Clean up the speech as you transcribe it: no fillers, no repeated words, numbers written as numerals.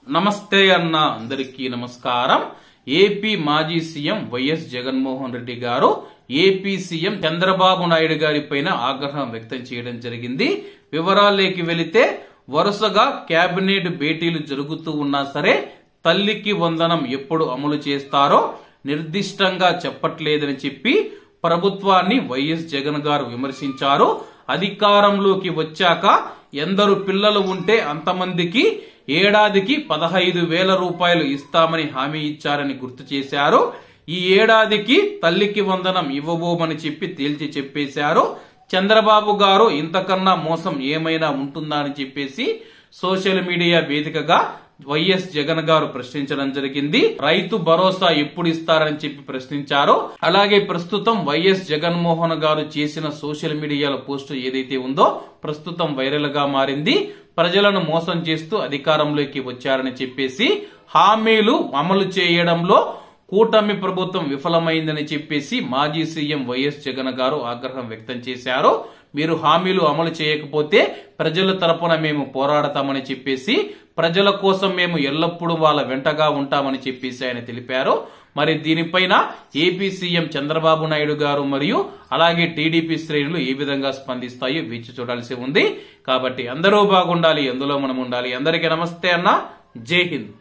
నమస్తే అన్న అందరికీ నమస్కారం. ఏపీ మాజీ సీఎం వైఎస్ జగన్మోహన్ రెడ్డి గారు ఏపీ సీఎం చంద్రబాబు నాయుడు గారి పైన ఆగ్రహం వ్యక్తం చేయడం జరిగింది. వివరాల్లోకి వెళితే వరుసగా కేబినెట్ భేటీలు జరుగుతూ ఉన్నా సరే తల్లికి వందనం ఎప్పుడు అమలు చేస్తారో నిర్దిష్టంగా చెప్పట్లేదని చెప్పి ప్రభుత్వాన్ని వైఎస్ జగన్ గారు విమర్శించారు. అధికారంలోకి వచ్చాక ఎందరు పిల్లలు ఉంటే అంతమందికి ఏడాదికి 15,000 రూపాయలు ఇస్తామని హామీ ఇచ్చారని గుర్తు చేశారు. ఈ ఏడాదికి తల్లికి వందనం ఇవ్వబోమని చెప్పి తేల్చి చెప్పేశారు. చంద్రబాబు గారు ఇంతకన్నా మోసం ఏమైనా ఉంటుందా అని చెప్పేసి సోషల్ మీడియా వేదికగా వైఎస్ జగన్ గారు ప్రశ్నించడం జరిగింది. రైతు భరోసా ఎప్పుడు ఇస్తారని చెప్పి ప్రశ్నించారు. అలాగే ప్రస్తుతం వైఎస్ జగన్మోహన్ గారు చేసిన సోషల్ మీడియాలో పోస్ట్ ఏదైతే ఉందో ప్రస్తుతం వైరల్ గా మారింది. ప్రజలను మోసం చేస్తూ అధికారంలోకి వచ్చారని చెప్పేసి హామీలు అమలు చేయడంలో కూటమి ప్రభుత్వం విఫలమైందని చెప్పేసి మాజీ సీఎం వైఎస్ జగన్ గారు ఆగ్రహం వ్యక్తం చేశారు. మీరు హామీలు అమలు చేయకపోతే ప్రజల తరపున మేము పోరాడతామని చెప్పేసి ప్రజల కోసం మేము ఎల్లప్పుడూ వాళ్ళ వెంటగా ఉంటామని చెప్పేసి ఆయన తెలిపారు. మరి దీనిపైన ఏపీ సీఎం చంద్రబాబు నాయుడు గారు మరియు అలాగే టీడీపీ శ్రేణులు ఏ విధంగా స్పందిస్తాయో వేచి చూడాల్సి ఉంది. కాబట్టి అందరూ బాగుండాలి, అందులో మనం ఉండాలి. అందరికీ నమస్తే అన్న, జై హింద్.